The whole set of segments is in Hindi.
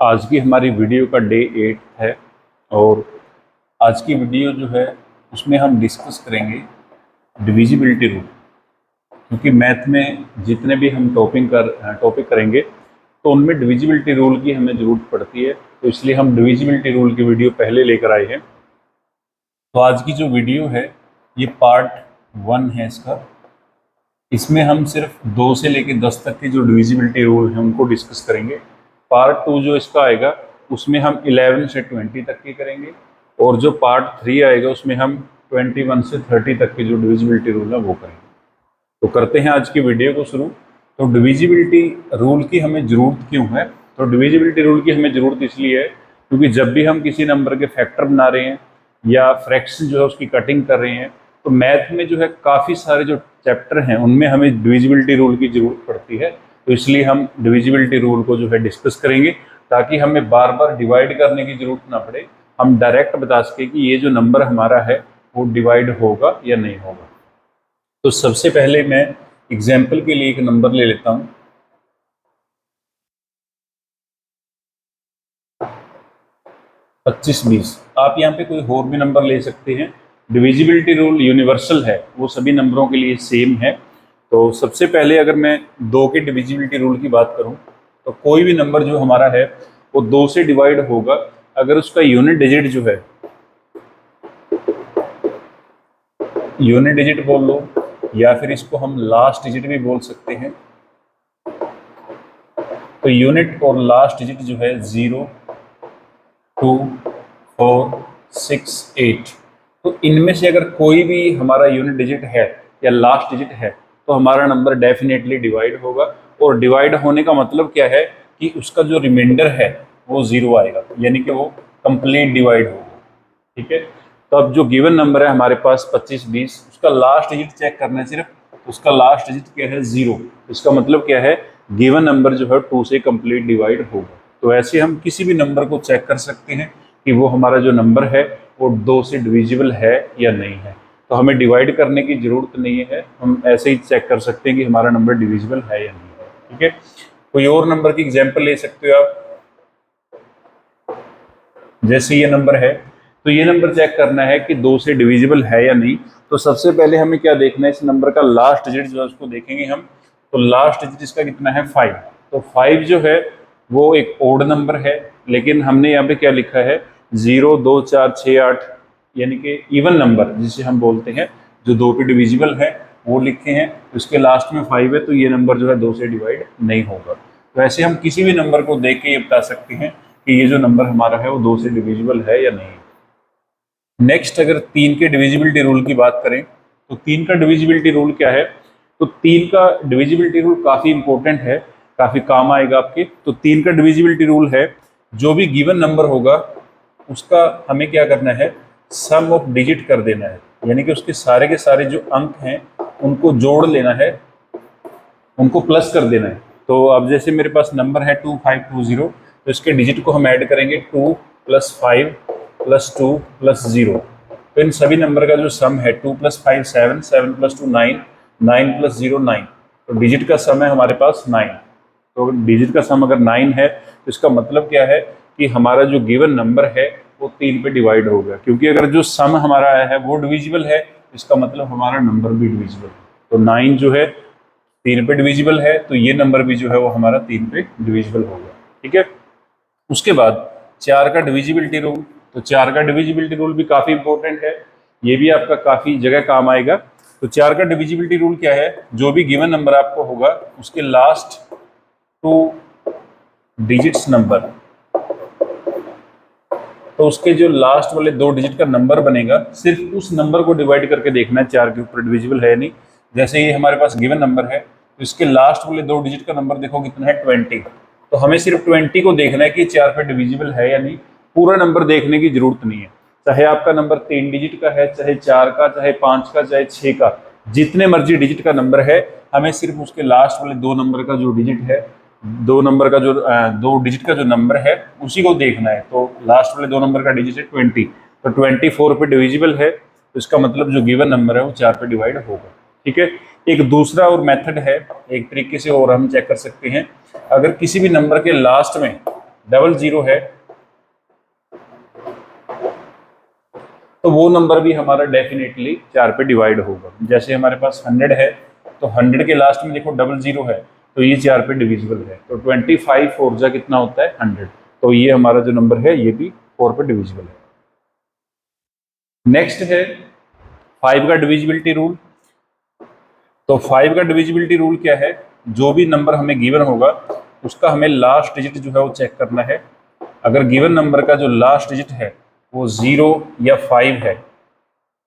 आज की हमारी वीडियो का डे 8 है और आज की वीडियो जो है उसमें हम डिस्कस करेंगे डिविजिबिलिटी रूल। क्योंकि मैथ में जितने भी हम टॉपिक करेंगे तो उनमें डिविजिबिलिटी रूल की हमें ज़रूरत पड़ती है, तो इसलिए हम डिविजिबिलिटी रूल की वीडियो पहले लेकर आए हैं। तो आज की जो वीडियो है ये पार्ट 1 है इसका। इसमें हम सिर्फ 2 से लेकर 10 तक के जो डिविजिबिलिटी रूल हैं उनको डिस्कस करेंगे। पार्ट 2 जो इसका आएगा उसमें हम 11 से 20 तक की करेंगे और जो पार्ट 3 आएगा उसमें हम 21 से 30 तक के जो डिविजिबिलिटी रूल है वो करेंगे। तो करते हैं आज की वीडियो को शुरू। तो डिविजिबिलिटी रूल की हमें ज़रूरत क्यों है? तो डिविजिबिलिटी रूल की हमें ज़रूरत इसलिए है क्योंकि जब भी हम किसी नंबर के फैक्टर बना रहे हैं या फ्रैक्शन जो है उसकी कटिंग कर रहे हैं तो मैथ में जो है काफ़ी सारे जो चैप्टर हैं उनमें हमें डिविजिबिलिटी रूल की ज़रूरत पड़ती है। तो इसलिए हम डिविजिबिलिटी रूल को जो है डिस्कस करेंगे ताकि हमें बार बार डिवाइड करने की ज़रूरत ना पड़े, हम डायरेक्ट बता सकें कि ये जो नंबर हमारा है वो डिवाइड होगा या नहीं होगा। तो सबसे पहले मैं एग्जाम्पल के लिए एक नंबर ले लेता हूँ। 25-20। आप यहाँ पे कोई और भी नंबर ले सकते हैं। डिविजिबिलिटी रूल यूनिवर्सल है, वो सभी नंबरों के लिए सेम है। तो सबसे पहले अगर मैं 2 के डिविजिबिलिटी रूल की बात करूँ तो कोई भी नंबर जो हमारा है वो 2 से डिवाइड होगा अगर उसका यूनिट डिजिट जो है, यूनिट डिजिट बोल लो या फिर इसको हम लास्ट डिजिट भी बोल सकते हैं। तो यूनिट और लास्ट डिजिट जो है 0, 2, 4, 6, 8, तो इनमें से अगर कोई भी हमारा यूनिट डिजिट है या लास्ट डिजिट है तो हमारा नंबर डेफिनेटली डिवाइड होगा। और डिवाइड होने का मतलब क्या है कि उसका जो रिमाइंडर है वो 0 आएगा, यानी कि वो कंप्लीट डिवाइड होगा। ठीक है, तो अब जो गिवन नंबर है हमारे पास 25-20, उसका लास्ट डिजिट चेक करना है सिर्फ। उसका लास्ट डिजिट क्या है? 0। इसका मतलब क्या है? गिवन नंबर जो है 2 से कंप्लीट डिवाइड होगा। तो ऐसे हम किसी भी नंबर को चेक कर सकते हैं कि वो हमारा जो नंबर है वो 2 से डिविजिबल है या नहीं है। तो हमें डिवाइड करने की ज़रूरत नहीं है, हम ऐसे ही चेक कर सकते हैं कि हमारा नंबर डिविजिबल है या नहीं है। ठीक है, कोई और नंबर की एग्जाम्पल ले सकते हो आप। जैसे ये नंबर है तो ये नंबर चेक करना है कि 2 से डिविजिबल है या नहीं। तो सबसे पहले हमें क्या देखना है? इस नंबर का लास्ट डिजिट जो है उसको देखेंगे हम। तो लास्ट डिजिट इसका कितना है? 5। तो 5 जो है वो एक ओड नंबर है, लेकिन हमने यहाँ पे क्या लिखा है? 0, 2, 4, 6, 8, यानी कि इवन नंबर जिसे हम बोलते हैं, जो 2 पे डिविजिबल है वो लिखे हैं। उसके लास्ट में 5 है तो ये नंबर जो है 2 से डिवाइड नहीं होगा। तो ऐसे हम किसी भी नंबर को देख के ये बता सकते हैं कि ये जो नंबर हमारा है वो 2 से डिविजिबल है या नहीं। नेक्स्ट, अगर 3 के डिविजिबिलिटी रूल की बात करें तो 3 का डिविजिबिलिटी रूल क्या है? तो 3 का डिविजिबिलिटी रूल काफ़ी इंपॉर्टेंट है, काफ़ी काम आएगा आपके। तो 3 का डिविजिबिलिटी रूल है, जो भी गिवन नंबर होगा उसका हमें क्या करना है? सम ऑफ डिजिट कर देना है, यानी कि उसके सारे के सारे जो अंक हैं उनको जोड़ लेना है, उनको प्लस कर देना है। तो अब जैसे मेरे पास नंबर है 2520, तो इसके डिजिट को हम ऐड करेंगे 2 + 5 + 2 + 0। तो इन सभी नंबर का जो सम है 2 + 5 7, 7 + 2 9, 9 + 0 9। तो डिजिट का सम है हमारे पास 9। तो डिजिट का सम अगर 9 है तो इसका मतलब क्या है कि हमारा जो गिवन नंबर है वो 3 पे डिवाइड हो गया, क्योंकि अगर जो सम हमारा आया है वो डिविजिबल है इसका मतलब हमारा नंबर भी डिविजिबल है। तो 9 जो है 3 पे डिविजिबल है तो ये नंबर भी जो है वो हमारा 3 पे डिविजिबल होगा। ठीक है, उसके बाद 4 का डिविजिबिलिटी रूल। तो 4 का डिविजिबिलिटी रूल भी काफ़ी इंपॉर्टेंट है, ये भी आपका काफ़ी जगह काम आएगा। तो 4 का डिविजिबिलिटी रूल क्या है? जो भी गिवन नंबर आपको होगा उसके लास्ट 2 डिजिट्स नंबर, तो उसके जो लास्ट वाले 2 डिजिट का नंबर बनेगा सिर्फ उस नंबर को डिवाइड करके देखना है 4 के ऊपर डिविजिबल है नहीं। जैसे ये हमारे पास गिवन नंबर है तो इसके लास्ट वाले 2 डिजिट का नंबर देखो कितना है? 20। तो हमें सिर्फ 20 को देखना है कि 4 पे डिविजिबल है या नहीं, पूरा नंबर देखने की जरूरत नहीं है। चाहे आपका नंबर 3 डिजिट का है, चाहे 4 का, चाहे 5 का, चाहे 6 का, जितने मर्जी डिजिट का नंबर है, हमें सिर्फ उसके लास्ट वाले 2 नंबर का जो डिजिट है, 2 डिजिट का जो नंबर है उसी को देखना है। तो लास्ट वाले 2 नंबर का डिजिट है 20, तो 24 पे डिविजिबल है तो इसका मतलब जो गिवन नंबर है वो 4 पे डिवाइड होगा। ठीक है, एक दूसरा और मेथड है, एक तरीके से और हम चेक कर सकते हैं। अगर किसी भी नंबर के लास्ट में डबल जीरो है, तो वो नंबर भी हमारा डेफिनेटली 4 पे डिवाइड होगा। जैसे हमारे पास 100 है, तो 100 के लास्ट में देखो डबल जीरो है, तो ये 4 पे डिविजिबल है। तो 25 4 जा कितना होता है 100, तो ये हमारा जो नंबर है ये भी 4 पे डिविजिबल है। नेक्स्ट है 5 का डिविजिबिलिटी रूल। तो 5 का डिविजिबिलिटी रूल क्या है, जो भी नंबर हमें गिवन होगा उसका हमें लास्ट डिजिट जो है वो चेक करना है। अगर गिवन नंबर का जो लास्ट डिजिट है वो 0 या 5 है,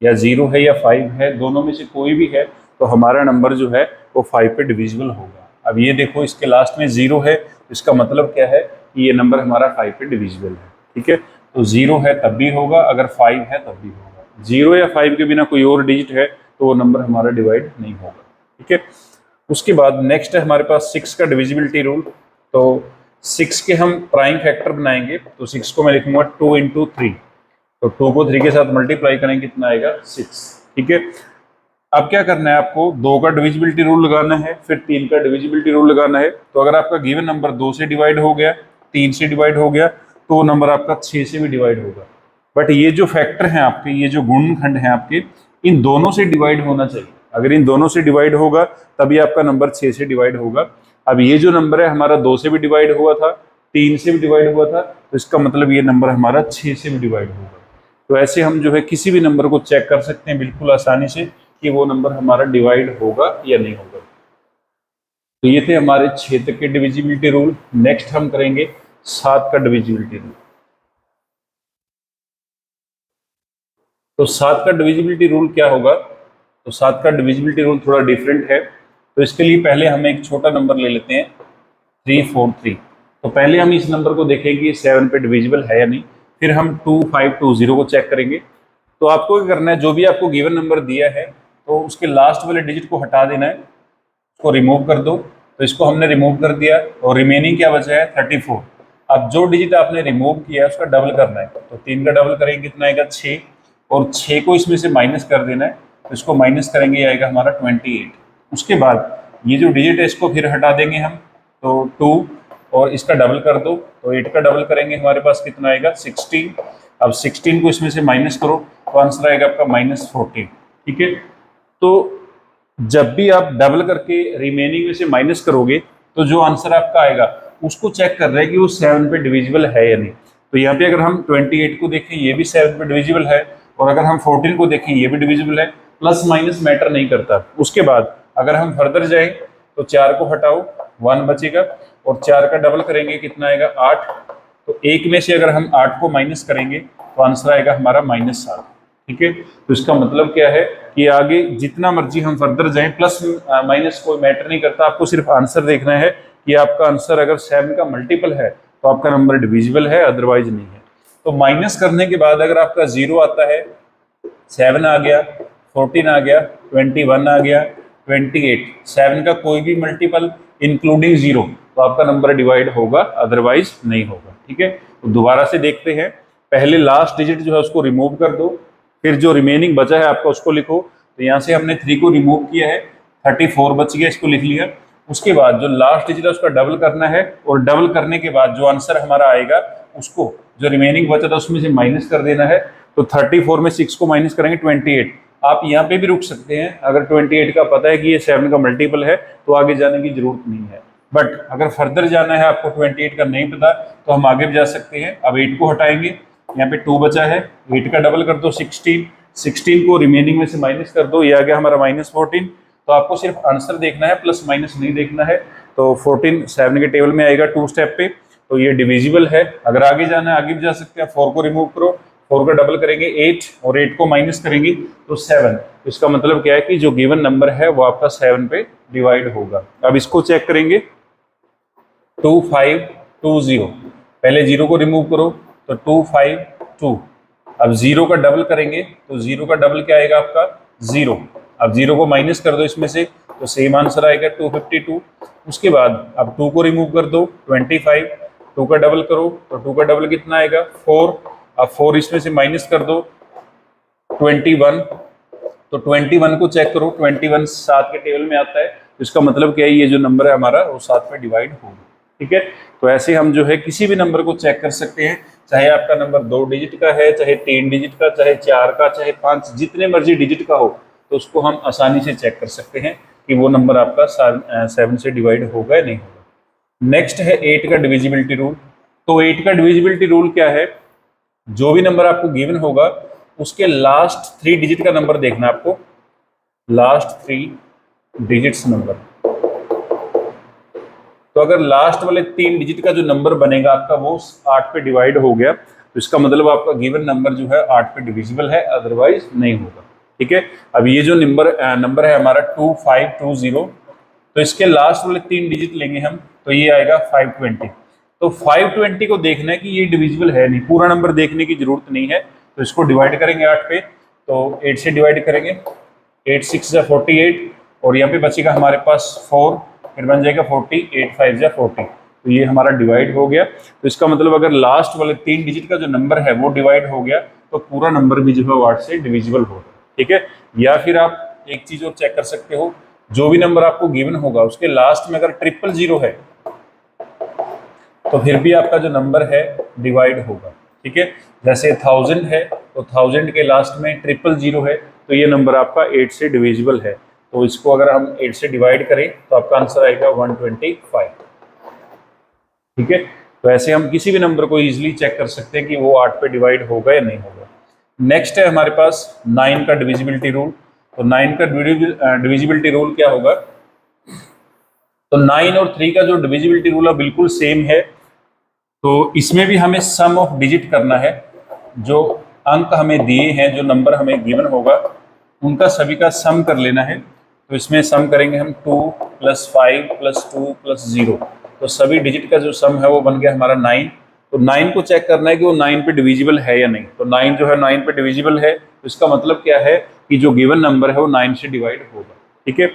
या 0 है या 5 है, दोनों में से कोई भी है, तो हमारा नंबर जो है वो 5 पे डिविजिबल होगा। अब ये देखो इसके लास्ट में 0 है, तो इसका मतलब क्या है कि ये नंबर हमारा 5 पे डिविजिबल है। ठीक है, तो 0 है तब भी होगा, अगर 5 है तब भी होगा। 0 या 5 के बिना कोई और डिजिट है तो वो नंबर हमारा डिवाइड नहीं होगा। ठीक है, उसके बाद नेक्स्ट है हमारे पास 6 का डिविजिबिलिटी रूल। तो 6 के हम प्राइम फैक्टर बनाएंगे, तो 6 को मैं लिखूंगा 2 × 3, तो 2 को 3 के साथ मल्टीप्लाई करेंगे, कितना आएगा 6। ठीक है, अब क्या करना है आपको, 2 का डिविजिबिलिटी रूल लगाना है, फिर 3 का डिविजिबिलिटी रूल लगाना है। तो अगर आपका गिवन नंबर 2 से डिवाइड हो गया, 3 से डिवाइड हो गया, तो वो नंबर आपका 6 से भी डिवाइड होगा। बट ये जो फैक्टर हैं आपके, ये जो गुणनखंड हैं आपके, इन दोनों से डिवाइड होना चाहिए। अगर इन दोनों से डिवाइड होगा तभी आपका नंबर 6 से डिवाइड होगा। अब ये जो नंबर है हमारा 2 से भी डिवाइड हुआ था, 3 से भी डिवाइड हुआ था, तो इसका मतलब ये नंबर हमारा 6 से भी डिवाइड होगा। तो ऐसे हम जो है किसी भी नंबर को चेक कर सकते हैं बिल्कुल आसानी से कि वो नंबर हमारा डिवाइड होगा या नहीं होगा। तो ये थे हमारे 6 तक के डिविजिबिलिटी रूल। नेक्स्ट हम करेंगे 7 का डिविजिबिलिटी रूल। तो 7 का डिविजिबिलिटी रूल क्या होगा, तो 7 का डिविजिबिलिटी रूल थोड़ा डिफरेंट है। तो इसके लिए पहले हम एक छोटा नंबर ले लेते हैं 343। तो पहले हम इस नंबर को देखेंगे कि 7 पे डिविजिबल है या नहीं, फिर हम 2520 को चेक करेंगे। तो आपको क्या करना है, जो भी आपको गिवन नंबर दिया है तो उसके लास्ट वाले डिजिट को हटा देना है, उसको रिमूव कर दो। तो इसको हमने रिमूव कर दिया और रिमेनिंग क्या बचा है 34। अब जो डिजिट आपने रिमूव किया है उसका डबल करना है, तो 3 का डबल करेंगे कितना आएगा 6, और 6 को इसमें से माइनस कर देना है, तो इसको माइनस करेंगे ये आएगा हमारा 28। उसके बाद ये जो डिजिट है इसको फिर हटा देंगे हम, तो 2 और इसका डबल कर दो, तो 8 का डबल करेंगे हमारे पास कितना आएगा 16। अब 16 को इसमें से माइनस करो तो आंसर आएगा आपका -14। ठीक है, तो जब भी आप डबल करके रिमेनिंग में से माइनस करोगे तो जो आंसर आपका आएगा उसको चेक कर रहे हैं कि वो 7 पे डिविजिबल है या नहीं। तो यहाँ पे अगर हम 28 को देखें ये भी 7 पे डिविजिबल है, और अगर हम 14 को देखें ये भी डिविजिबल है, प्लस माइनस मैटर नहीं करता। उसके बाद अगर हम फर्दर जाएं तो 4 को हटाओ 1 बचेगा, और 4 का डबल करेंगे कितना आएगा 8। तो 1 में से अगर हम 8 को माइनस करेंगे तो आंसर आएगा हमारा -7। ठीक है, तो इसका मतलब क्या है कि आगे जितना मर्जी हम फर्दर जाएं, प्लस माइनस कोई मैटर नहीं करता, आपको सिर्फ आंसर देखना है कि आपका आंसर अगर 7 का मल्टीपल है तो आपका नंबर डिविजिबल है, अदरवाइज नहीं है। तो माइनस करने के बाद अगर आपका 0 आता है, 7 आ गया, 14 आ गया, 21 आ गया, 28, 7 का कोई भी मल्टीपल इंक्लूडिंग 0, तो आपका नंबर डिवाइड होगा, अदरवाइज नहीं होगा। ठीक है, तो दोबारा से देखते हैं। पहले लास्ट डिजिट जो है उसको रिमूव कर दो, फिर जो रिमेनिंग बचा है आपका उसको लिखो। तो यहाँ से हमने 3 को रिमूव किया है, 34 बच गया, इसको लिख लिया। उसके बाद जो लास्ट डिजिट है उसका डबल करना है, और डबल करने के बाद जो आंसर हमारा आएगा उसको जो रिमेनिंग बचा था उसमें से माइनस कर देना है। तो 34 में 6 को माइनस करेंगे 28। आप यहाँ पे भी रुक सकते हैं, अगर 28 का पता है कि ये 7 का मल्टीपल है तो आगे जाने की जरूरत नहीं है। बट अगर फर्दर जाना है, आपको 28 का नहीं पता, तो हम आगे भी जा सकते हैं। अब 8 को हटाएंगे, यहाँ पे 2 बचा है, 8 का डबल कर दो 16, 16 को रिमेनिंग में से माइनस कर दो, ये आ गया हमारा -14। तो आपको सिर्फ आंसर देखना है, प्लस माइनस नहीं देखना है। तो 14 7 के टेबल में आएगा 2 स्टेप पे, तो ये डिविजिबल है। अगर आगे जाना है आगे भी जा सकते हैं। 4 को रिमूव करो, 4 का डबल करेंगे 8, और 8 को माइनस करेंगे तो 7। इसका मतलब क्या है कि जो गिवन नंबर है वो आपका 7 पे डिवाइड होगा। अब इसको चेक करेंगे 2520, पहले 0 को रिमूव करो तो 252। अब 0 का डबल करेंगे तो 0 का डबल क्या आएगा आपका 0। अब 0 को माइनस कर दो इसमें से, तो सेम आंसर आएगा 252। उसके बाद अब 2 को रिमूव कर दो 25, 2 का डबल करो तो 2 का डबल कितना आएगा 4। अब 4 इसमें से माइनस कर दो 21, तो 21 को चेक करो, 21 7 के टेबल में आता है, तो इसका मतलब क्या है, ये जो नंबर है हमारा वो 7 पे डिवाइड होगा। ठीक है। तो ऐसे हम जो है किसी भी नंबर को चेक कर सकते हैं, चाहे आपका नंबर 2 डिजिट का है, चाहे 3 डिजिट का, चाहे 4 का, चाहे 5, जितने मर्जी डिजिट का हो, तो उसको हम आसानी से चेक कर सकते हैं कि वो नंबर आपका 7 से डिवाइड होगा या नहीं होगा। नेक्स्ट है 8 का डिविजिबिलिटी रूल। तो 8 का डिविजिबिलिटी रूल क्या है, जो भी नंबर आपको गिवन होगा उसके लास्ट 3 डिजिट का नंबर देखना आपको, लास्ट 3 डिजिट्स नंबर। तो अगर लास्ट वाले 3 डिजिट का जो नंबर बनेगा आपका वो 8 पे डिवाइड हो गया, तो इसका मतलब आपका गिवन नंबर जो है 8 पे डिविजिबल है, अदरवाइज नहीं होगा। ठीक है। अब ये जो नंबर है हमारा 2520, तो इसके लास्ट वाले 3 डिजिट लेंगे हम, तो ये आएगा 520। तो 520 को देखना है कि ये डिविजिबल है नहीं, पूरा नंबर देखने की जरूरत नहीं है, तो इसको डिवाइड करेंगे 8 पे, तो 8 से डिवाइड करेंगे, 8 6 जा 48, और यहाँ पे बचेगा हमारे पास 4, फिर बन जाएगा 40, 8 5 जा 40। तो ये हमारा डिवाइड हो गया। तो इसका मतलब अगर लास्ट वाले 3 डिजिट का जो नंबर है वो डिवाइड हो गया, तो पूरा नंबर भी जो है 8 से डिविजिबल होगा। ठीक है। या फिर आप एक चीज और चेक कर सकते हो, जो भी नंबर आपको गिवन होगा उसके लास्ट में अगर 000 है, तो फिर भी आपका जो नंबर है डिवाइड होगा। ठीक है। जैसे 1000 है, तो 1000 के लास्ट में 000 है, तो ये नंबर आपका 8 से डिविजिबल है। तो इसको अगर हम 8 से डिवाइड करें तो आपका आंसर आएगा 125। ठीक है। तो ऐसे हम किसी भी नंबर को इजीली चेक कर सकते हैं कि वो 8 पे डिवाइड होगा या नहीं होगा। नेक्स्ट है हमारे पास 9 का डिविजिबिलिटी रूल। तो 9 का डिविजिबिलिटी रूल क्या होगा, तो 9 और 3 का जो डिविजिबिलिटी रूल है बिल्कुल सेम है। तो इसमें भी हमें सम ऑफ डिजिट करना है, जो अंक हमें दिए हैं, जो नंबर हमें गिवन होगा उनका सभी का सम कर लेना है। तो इसमें सम करेंगे हम 2 + 5 + 2 + 0, तो सभी डिजिट का जो सम है वो बन गया हमारा 9। तो 9 को चेक करना है कि वो 9 पे डिविजिबल है या नहीं। तो 9 जो है 9 पे डिविजिबल है, तो इसका मतलब क्या है कि जो गिवन नंबर है वो 9 से डिवाइड होगा। ठीक है।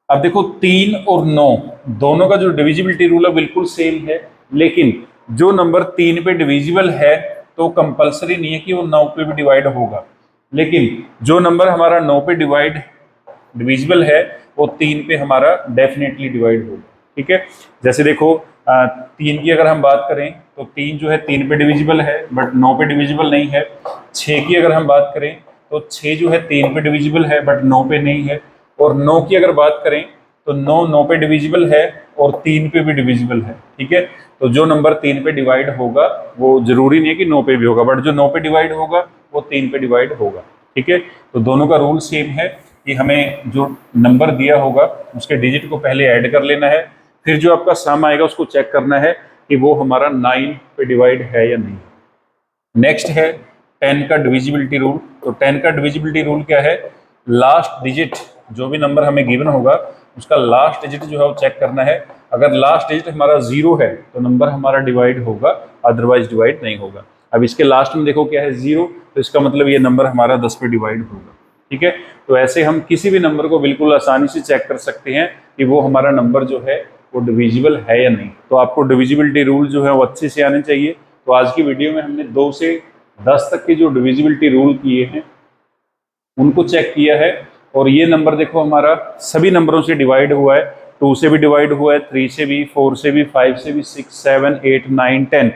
अब देखो 3 और 9 दोनों का जो डिविजिबिलिटी रूल है बिल्कुल सेम है, लेकिन जो नंबर 3 पे डिविजिबल है तो कंपलसरी नहीं है कि वो 9 पे भी डिवाइड होगा, लेकिन जो नंबर हमारा 9 पे डिविजिबल है वो 3 पे हमारा डेफिनेटली डिवाइड होगा। ठीक है। जैसे देखो 3 की अगर हम बात करें तो 3 जो है 3 पे डिविजिबल है बट 9 पे डिविजिबल नहीं है। 6 की अगर हम बात करें तो 6 जो है 3 पे डिविजिबल है बट 9 पे नहीं है। और 9 की अगर बात करें तो 9 पे डिविजिबल है और 3 पे भी डिविजिबल है। ठीक है। तो जो नंबर 3 पे डिवाइड होगा वो जरूरी नहीं है कि 9 पे भी होगा, बट जो 9 पे डिवाइड होगा वो 3 पे डिवाइड होगा। ठीक है। तो दोनों का रूल सेम है कि हमें जो नंबर दिया होगा उसके डिजिट को पहले ऐड कर लेना है, फिर जो आपका सम आएगा उसको चेक करना है कि वो हमारा 9 पे डिवाइड है या नहीं। नेक्स्ट है 10 का डिविजिबिलिटी रूल। तो 10 का डिविजिबिलिटी रूल क्या है, लास्ट डिजिट जो भी नंबर हमें गिवन होगा उसका लास्ट डिजिट जो है वो चेक करना है। अगर लास्ट डिजिट हमारा 0 है तो नंबर हमारा डिवाइड होगा, अदरवाइज डिवाइड नहीं होगा। अब इसके लास्ट में देखो क्या है 0, तो इसका मतलब ये नंबर हमारा 10 पे डिवाइड होगा। ठीक है। तो ऐसे हम किसी भी नंबर को बिल्कुल आसानी से चेक कर सकते हैं कि वो हमारा नंबर जो है वो डिविजिबल है या नहीं। तो आपको डिविजिबिलिटी रूल जो है वो अच्छे से आने चाहिए। तो आज की वीडियो में हमने 2 से 10 तक के जो डिविजिबिलिटी रूल किए हैं उनको चेक किया है, और ये नंबर देखो हमारा सभी नंबरों से डिवाइड हुआ है। 2 से भी डिवाइड हुआ है, 3 से भी, 4 से भी, 5 से भी, 6 7 8 9 10।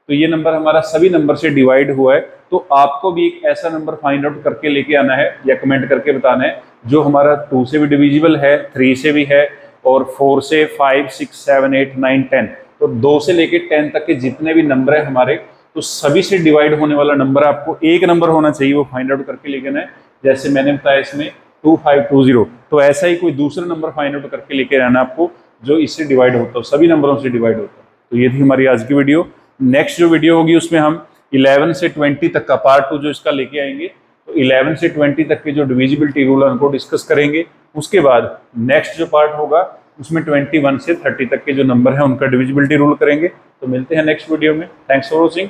तो ये नंबर हमारा सभी नंबर से डिवाइड हुआ है। तो आपको भी एक ऐसा नंबर फाइंड आउट करके लेके आना है या कमेंट करके बताना है जो हमारा 2 से भी डिविजिबल है, 3 से भी है, और 4 से, 5 6 7 8 9 10। तो 2 से लेके 10 तक के जितने भी नंबर है हमारे, तो सभी से डिवाइड होने वाला नंबर आपको एक नंबर होना चाहिए, वो फाइंड आउट करके लेके आना है। जैसे मैंने बताया इसमें 2520, तो ऐसा ही कोई दूसरा नंबर फाइंड आउट करके लेके आना आपको जो इससे डिवाइड होता हो, सभी नंबरों से डिवाइड होता है। तो ये थी हमारी आज की वीडियो। नेक्स्ट जो वीडियो होगी उसमें हम 11 से 20 तक का पार्ट 2 जो इसका लेके आएंगे। तो 11 से 20 तक के जो डिविजिबिलिटी रूल है उनको डिस्कस करेंगे। उसके बाद नेक्स्ट जो पार्ट होगा उसमें 21 से 30 तक के जो नंबर है उनका डिविजिबिलिटी रूल करेंगे। तो मिलते हैं नेक्स्ट वीडियो में। Thanks for watching.